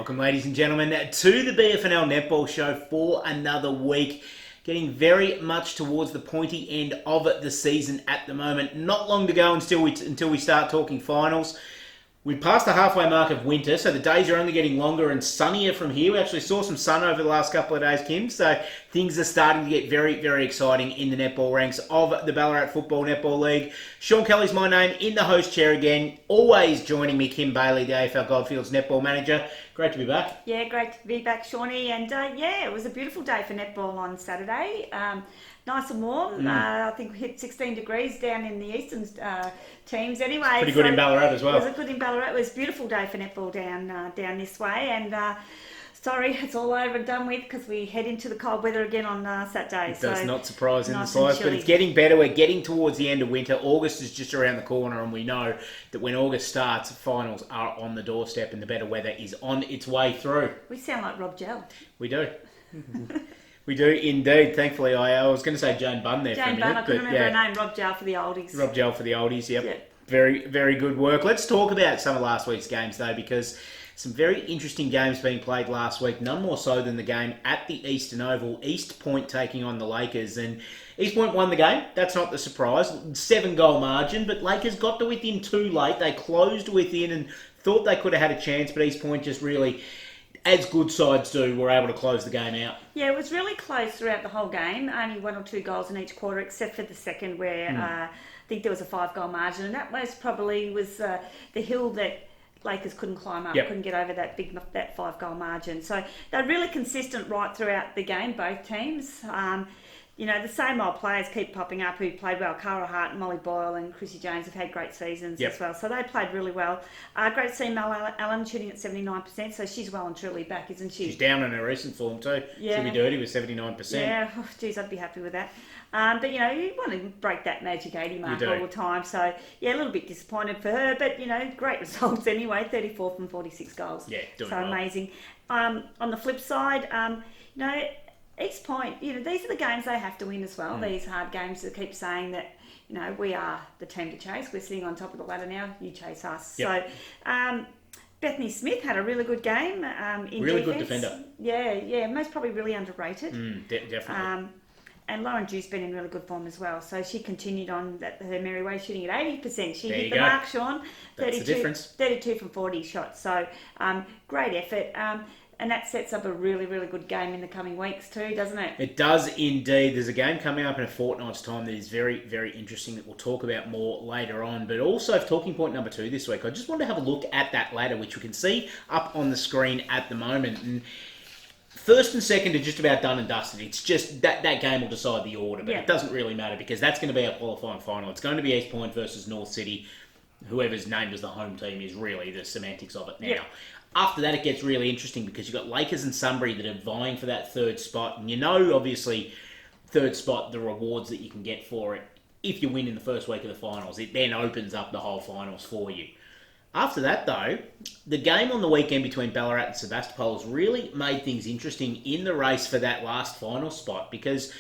Welcome, ladies and gentlemen, to the BFNL Netball Show for another week. Getting very much towards the pointy end of the season at the moment. Not long to go until we start talking finals. We passed the halfway mark of winter, so the days are only getting longer and sunnier from here. We actually saw some sun over the last couple of days, Kim, so things are starting to get very, very exciting in the netball ranks of the Ballarat Football Netball League. Sean Kelly's my name, in the host chair again. Always joining me, Kim Bailey, the AFL Goldfields Netball Manager. Great to be back. Yeah, great to be back, Shawnee. And it was a beautiful day for netball on Saturday. Nice and warm. I think we hit 16 degrees down in the eastern teams anyway. Pretty good in Ballarat as well. It was good in Ballarat. It was a beautiful day for netball down this way. And sorry, it's all over and done with because we head into the cold weather again on Saturday. It does not surprise in the slightest, but it's getting better. We're getting towards the end of winter. August is just around the corner, and we know that when August starts, finals are on the doorstep and the better weather is on its way through. We sound like Rob Gell. We do. We do indeed. Thankfully, I was going to say Joan Bunn there for a minute. Jane Bunn, I couldn't remember her name. Rob Gell for the oldies. Rob Gell for the oldies, yep. Very, very good work. Let's talk about some of last week's games, though, because some very interesting games being played last week. None more so than the game at the Eastern Oval. East Point taking on the Lakers. And East Point won the game. That's not the surprise. 7-goal margin, but Lakers got to within 2 late. They closed within and thought they could have had a chance, but East Point just really, as good sides do, were able to close the game out. Yeah, it was really close throughout the whole game. Only 1 or 2 goals in each quarter, except for the second where I think there was a 5-goal margin. And that most probably was the hill that Lakers couldn't climb up, couldn't get over that 5-goal margin. So they're really consistent right throughout the game, both teams. The same old players keep popping up who played well. Cara Hart, Molly Boyle and Chrissy Jones have had great seasons as well. So they played really well. Great to see Mel Allen shooting at 79%. So she's well and truly back, isn't she? She's down in her recent form too. Yeah. She'll be dirty with 79%. Yeah, geez, I'd be happy with that. But, you want to break that magic 80 mark all the time. So, a little bit disappointed for her. But, great results anyway. 34 from 46 goals. Yeah, doing so well. Amazing. On the flip side, East Point, these are the games they have to win as well. These hard games that keep saying that, we are the team to chase. We're sitting on top of the ladder now. You chase us. Yep. So, Bethany Smith had a really good game in really defence. Good defender. Yeah. Most probably really underrated. Definitely. And Lauren Dew's been in really good form as well. So she continued on her merry way, shooting at 80%. She hit the mark, Sean. That's the difference. 32 from 40 shots. So great effort. And that sets up a really, really good game in the coming weeks too, doesn't it? It does indeed. There's a game coming up in a fortnight's time that is very, very interesting that we'll talk about more later on. But also, talking point number 2 this week, I just want to have a look at that ladder, which we can see up on the screen at the moment. And first and second are just about done and dusted. It's just that game will decide the order, but it doesn't really matter because that's going to be our qualifying final. It's going to be East Point versus North City. Whoever's named as the home team is really the semantics of it now. After that, it gets really interesting because you've got Lakers and Sunbury that are vying for that 3rd spot. And obviously, 3rd spot, the rewards that you can get for it. If you win in the first week of the finals, it then opens up the whole finals for you. After that, though, the game on the weekend between Ballarat and Sebastopol has really made things interesting in the race for that last final spot because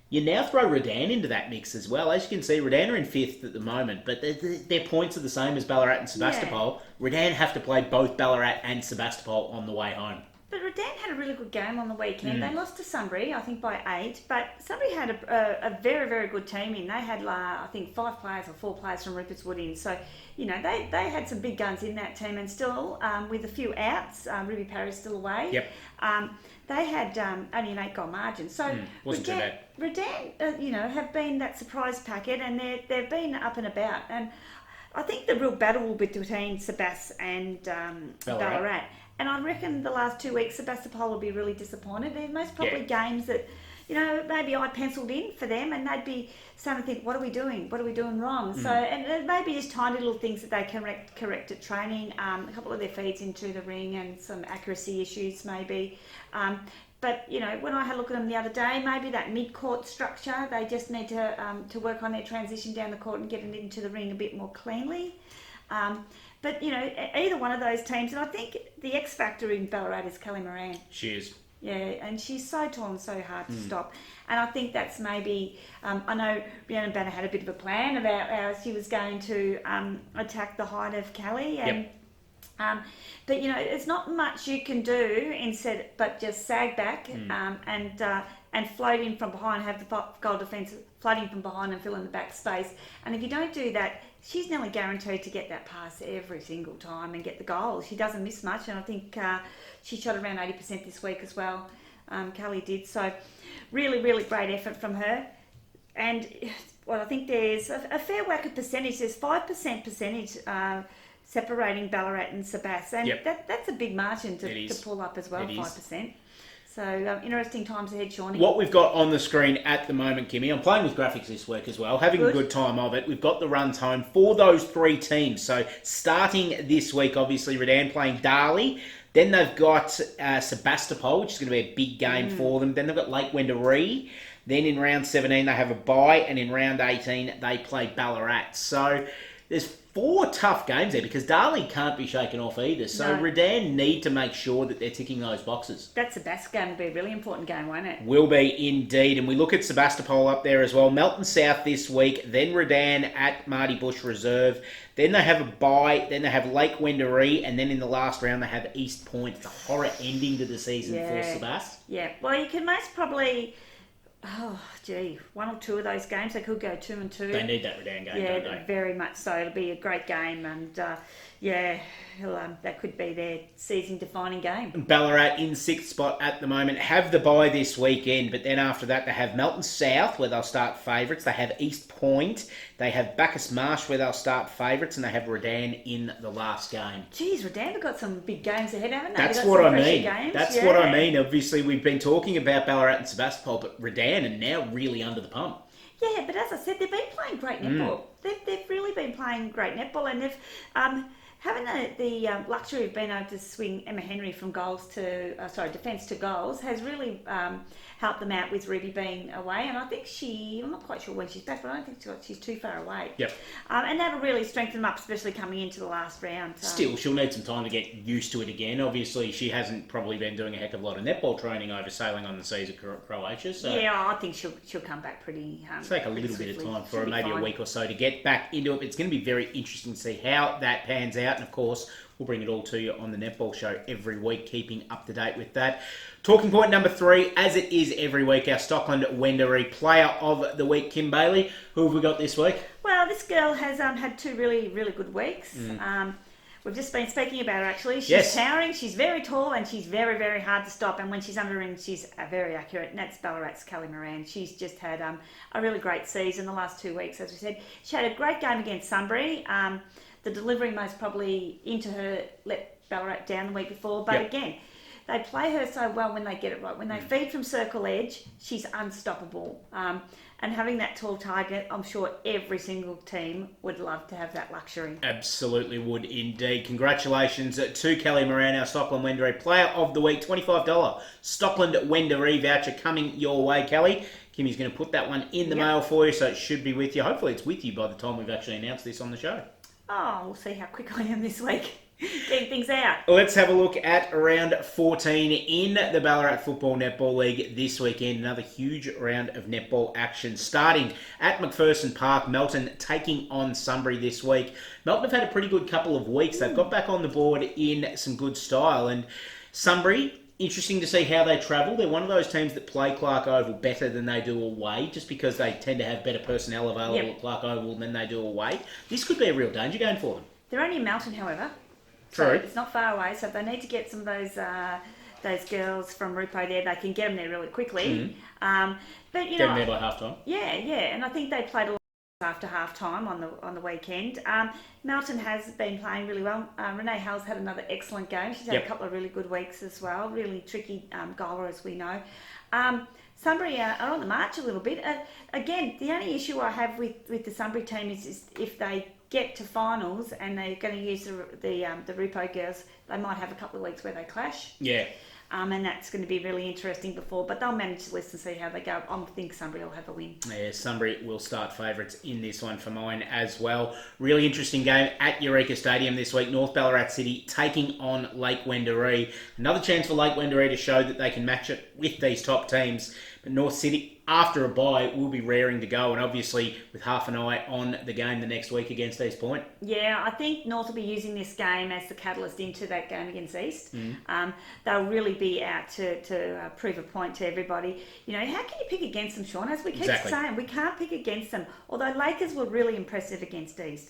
you now throw Redan into that mix as well. As you can see, Redan are in 5th at the moment, but their points are the same as Ballarat and Sebastopol. Yeah. Redan have to play both Ballarat and Sebastopol on the way home. But Redan had a really good game on the weekend. They lost to Sunbury, I think, by 8. But Sunbury had a very, very good team in. They had, I think, 5 players or 4 players from Rupert's Wood in. So, they had some big guns in that team. And still, with a few outs, Ruby Parry's still away. Yep. They had only an 8-goal margin. So wasn't too bad. Redan, have been that surprise packet, and they've been up and about. And I think the real battle will be between Sebas and Ballarat. And I reckon the last 2 weeks, Sebastopol will be really disappointed. They're most probably games that, maybe I penciled in for them, and they'd be starting to think, what are we doing? What are we doing wrong? So, and maybe just tiny little things that they can correct at training, a couple of their feeds into the ring and some accuracy issues maybe. But, when I had a look at them the other day, maybe that mid-court structure, they just need to work on their transition down the court and get it into the ring a bit more cleanly. But, either one of those teams, and I think the X factor in Ballarat is Kelly Moran. She is. Yeah, and she's so tall and so hard to stop. And I think that's maybe, I know Rhiannon Banner had a bit of a plan about how she was going to attack the height of Kelly. And But there's not much you can do instead, but just sag back and float in from behind, have the goal defence floating from behind and fill in the back space. And if you don't do that, she's nearly guaranteed to get that pass every single time and get the goal. She doesn't miss much, and I think she shot around 80% this week as well. Kelly did. So really, really great effort from her. And I think there's a fair whack of percentage. There's 5% percentage separating Ballarat and Sebas, and that's a big margin to pull up as well, 5%. So interesting times ahead, Shaun. What we've got on the screen at the moment, Kimmy, I'm playing with graphics this week as well, having a good time of it. We've got the runs home for those three teams. So starting this week, obviously, Redan playing Darley. Then they've got Sebastopol, which is going to be a big game for them. Then they've got Lake Wendouree. Then in round 17, they have a bye. And in round 18, they play Ballarat. So there's 4 tough games there because Darley can't be shaken off either. So Redan need to make sure that they're ticking those boxes. That Sebas game will be a really important game, won't it? Will be indeed. And we look at Sebastopol up there as well. Melton South this week. Then Redan at Marty Bush Reserve. Then they have a bye. Then they have Lake Wendouree. And then in the last round, they have East Point. The horror ending to the season for Sebas. Yeah. Well, you can most probably... one or two of those games. They could go 2-2. They need that Redan game, don't they? Very much so. It'll be a great game, and that could be their season-defining game. Ballarat in 6th spot at the moment. Have the bye this weekend, but then after that they have Melton South, where they'll start favourites. They have East Point. They have Bacchus Marsh, where they'll start favourites, and they have Redan in the last game. Geez, Redan have got some big games ahead, haven't they? That's what I mean. That's what I mean. Obviously, we've been talking about Ballarat and Sebastopol, but Redan are now really under the pump. Yeah, but as I said, they've been playing great netball. They've really been playing great netball, and they've having the luxury of being able to swing Emma Henry from defence to goals has really helped them out with Ruby being away. And I think I'm not quite sure when she's back, but I don't think she's too far away. Yep. And that'll really strengthen them up, especially coming into the last round. Still, she'll need some time to get used to it again. Obviously, she hasn't probably been doing a heck of a lot of netball training over sailing on the seas of Croatia. So yeah, I think she'll come back pretty. Take a little bit of time for her, maybe a week or so, to get back into it. It's going to be very interesting to see how that pans out. And of course, we'll bring it all to you on the Netball Show every week, keeping up to date with that. Talking point number 3, as it is every week, our Stockland Wendouree Player of the Week, Kim Bailey. Who have we got this week? Well, this girl has had 2 really, really good weeks. We've just been speaking about her, actually. She's towering, she's very tall, and she's very, very hard to stop. And when she's under ring, she's very accurate. And that's Ballarat's Kelly Moran. She's just had a really great season the last 2 weeks, as we said. She had a great game against Sunbury. The delivery most probably into her let Ballarat down the week before. But again, they play her so well when they get it right. When they feed from circle edge, she's unstoppable. And having that tall target, I'm sure every single team would love to have that luxury. Absolutely would indeed. Congratulations to Kelly Moran, our Stockland Wendouree Player of the Week. $25 Stockland Wendouree voucher coming your way, Kelly. Kimmy's going to put that one in the mail for you, so it should be with you. Hopefully it's with you by the time we've actually announced this on the show. Oh, we'll see how quick I am this week. Getting things out. Let's have a look at round 14 in the Ballarat Football Netball League this weekend. Another huge round of netball action starting at McPherson Park. Melton taking on Sunbury this week. Melton have had a pretty good couple of weeks. They've got back on the board in some good style. And Sunbury, interesting to see how they travel. They're one of those teams that play Clark Oval better than they do away, just because they tend to have better personnel available at Clark Oval than they do away. This could be a real danger game for them. They're only in Melton, however. True. So it's not far away, so if they need to get some of those girls from Rupo there, they can get them there really quickly. But get them there by half time. Yeah, and I think they played a lot after half time on the weekend. Melton has been playing really well. Renee Hall's had another excellent game. She's had a couple of really good weeks as well. Really tricky goaler, as we know. Sunbury are on the march a little bit. Again, the only issue I have with the Sunbury team is if they get to finals and they're going to use the Rupo girls, they might have a couple of weeks where they clash. Yeah. And that's going to be really interesting but they'll manage the list and see how they go. I think Sunbury will have a win. Yeah, Sunbury will start favourites in this one for mine as well. Really interesting game at Eureka Stadium this week. North Ballarat City taking on Lake Wendouree. Another chance for Lake Wendouree to show that they can match it with these top teams. But North City, after a bye, will be raring to go, and obviously with half an eye on the game the next week against East Point. Yeah, I think North will be using this game as the catalyst into that game against East. They'll really be out to prove a point to everybody. How can you pick against them, Shaun? As we keep saying, we can't pick against them. Although Lakers were really impressive against East.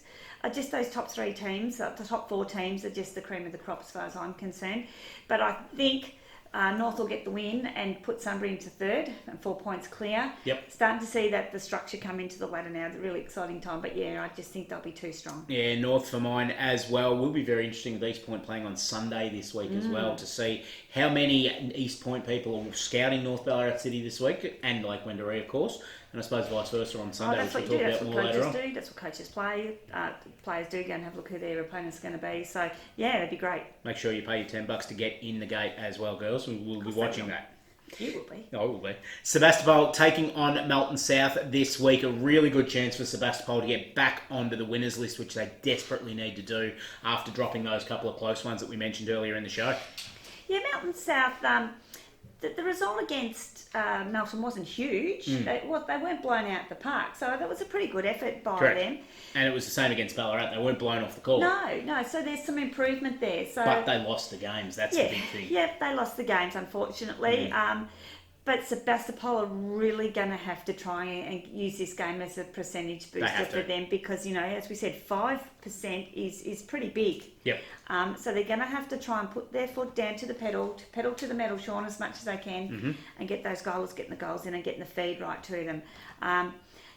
Just those top 3 teams, the top 4 teams are just the cream of the crop as far as I'm concerned. But I think North will get the win and put Sunbury into third and 4 points clear. Yep. Starting to see that the structure come into the ladder now. It's a really exciting time. But yeah, I just think they'll be too strong. Yeah, North for mine as well. Will be very interesting with East Point playing on Sunday this week as well to see how many East Point people are scouting North Ballarat City this week, and Lake Wendouree, of course. And I suppose vice versa on Sunday, that's which what we'll you talk do. about more later on. That's what coaches do. That's what coaches play. Players do go and have a look who their opponent's going to be. So, yeah, that'd be great. Make sure you pay your $10 to get in the gate as well, girls. We'll be watching that. You will be. I will be. Sebastopol taking on Melton South this week. A really good chance for Sebastopol to get back onto the winners list, which they desperately need to do after dropping those couple of close ones that we mentioned earlier in the show. Yeah, Melton South, the result against Melton wasn't huge. They weren't blown out the park, so that was a pretty good effort by them. And it was the same against Ballarat. They weren't blown off the court. No, so there's some improvement there. But they lost the games. That's the big thing. Yeah, they lost the games, unfortunately. But Sebastopol are really going to have to try and use this game as a percentage booster for them because, as we said, 5% is pretty big. Yep. So they're going to have to try and put their foot down to the pedal to the metal, Shaun, as much as they can and get those goals, getting the goals in and getting the feed right to them.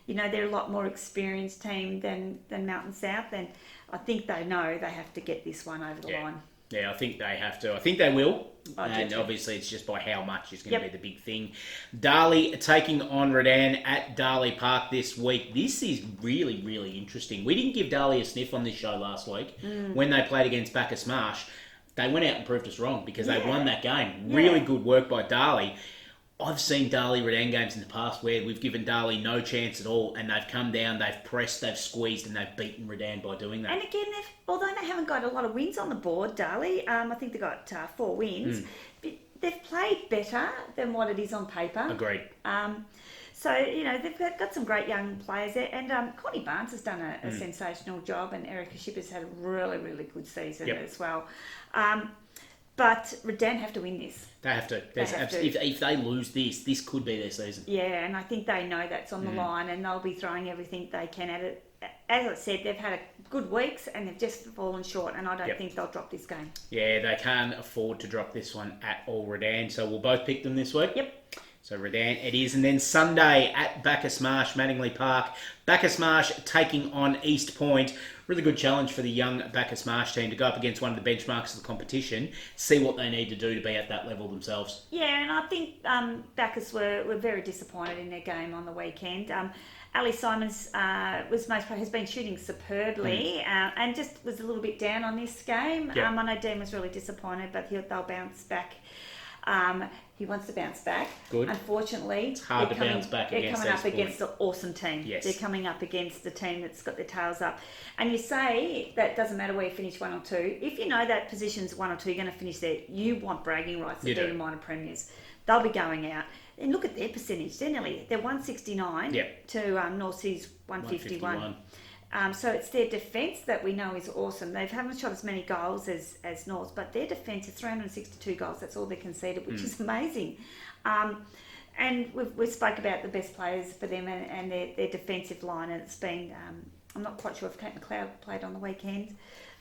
They're a lot more experienced team than Melton South, and I think they know they have to get this one over the line. Yeah, I think they have to. I think they will. And obviously it's just by how much is going to be the big thing. Darley taking on Redan at Darley Park this week. This is really, really interesting. We didn't give Darley a sniff on this show last week when they played against Bacchus Marsh. They went out and proved us wrong because they won that game. Really good work by Darley. I've seen Darley Redan games in the past where we've given Darley no chance at all, and they've come down, they've pressed, they've squeezed, and they've beaten Redan by doing that. And again, although they haven't got a lot of wins on the board, Darley, I think they've got 4 wins, but they've played better than what it is on paper. Agreed. So, they've got some great young players there, and Connie Barnes has done a sensational job, and Erica Shipper's had a really, really good season as well. But Redan have to win this. They have to. If they lose this could be their season. Yeah, and I think they know that's on the line, and they'll be throwing everything they can at it. As I said, they've had good weeks, and they've just fallen short, and I don't think they'll drop this game. Yeah, they can't afford to drop this one at all, Redan. So we'll both pick them this week. Yep. So Redan it is. And then Sunday at Bacchus Marsh, Manningley Park. Bacchus Marsh taking on East Point. Really good challenge for the young Bacchus Marsh team to go up against one of the benchmarks of the competition, see what they need to do to be at that level themselves. Yeah, and I think Bacchus were very disappointed in their game on the weekend. Ali Simons has been shooting superbly and just was a little bit down on this game. I know Dean was really disappointed, but they'll bounce back. He wants to bounce back. Good. Unfortunately, it's hard to bounce back they're coming up against an awesome team. Yes. They're coming up against the team that's got their tails up. And you say that doesn't matter where you finish 1 or 2. If you know that position's 1 or 2, you're going to finish there. You want bragging rights to be minor premiers. They'll be going out. And look at their percentage. They're 169 to North Sea's 151. So it's their defence that we know is awesome. They haven't shot as many goals as North, but their defence is 362 goals. That's all they conceded, which is amazing. And we spoke about the best players for them and their defensive line, and it's been, I'm not quite sure if Kate McLeod played on the weekend,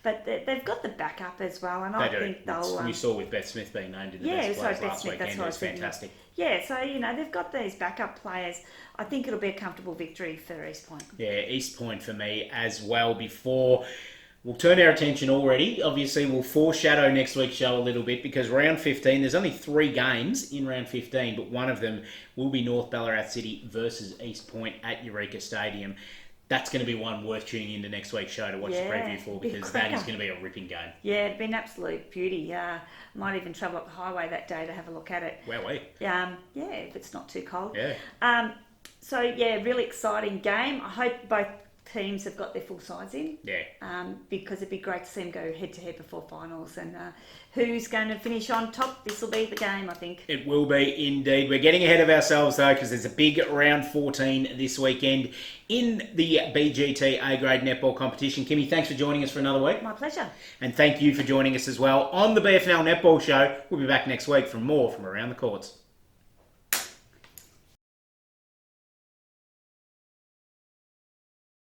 but they've got the backup as well, and I think they'll... we saw with Beth Smith being named in the best players last weekend. It was fantastic. Yeah, so, they've got these backup players. I think it'll be a comfortable victory for East Point. Yeah, East Point for me as well. Before we'll turn our attention already, obviously we'll foreshadow next week's show a little bit because round 15, there's only 3 games in round 15, but one of them will be North Ballarat City versus East Point at Eureka Stadium. That's going to be one worth tuning into next week's show to watch the preview for because that is going to be a ripping game. Yeah, it'd be an absolute beauty. Might even travel up the highway that day to have a look at it. Where we? Yeah, if it's not too cold. Yeah. So, really exciting game. I hope both teams have got their full sides in. Yeah. Because it'd be great to see them go head to head before finals. And who's going to finish on top? This will be the game, I think. It will be indeed. We're getting ahead of ourselves though, because there's a big round 14 this weekend in the BGT A-grade netball competition. Kimmy, thanks for joining us for another week. My pleasure. And thank you for joining us as well on the BFNL Netball Show. We'll be back next week for more from around the courts.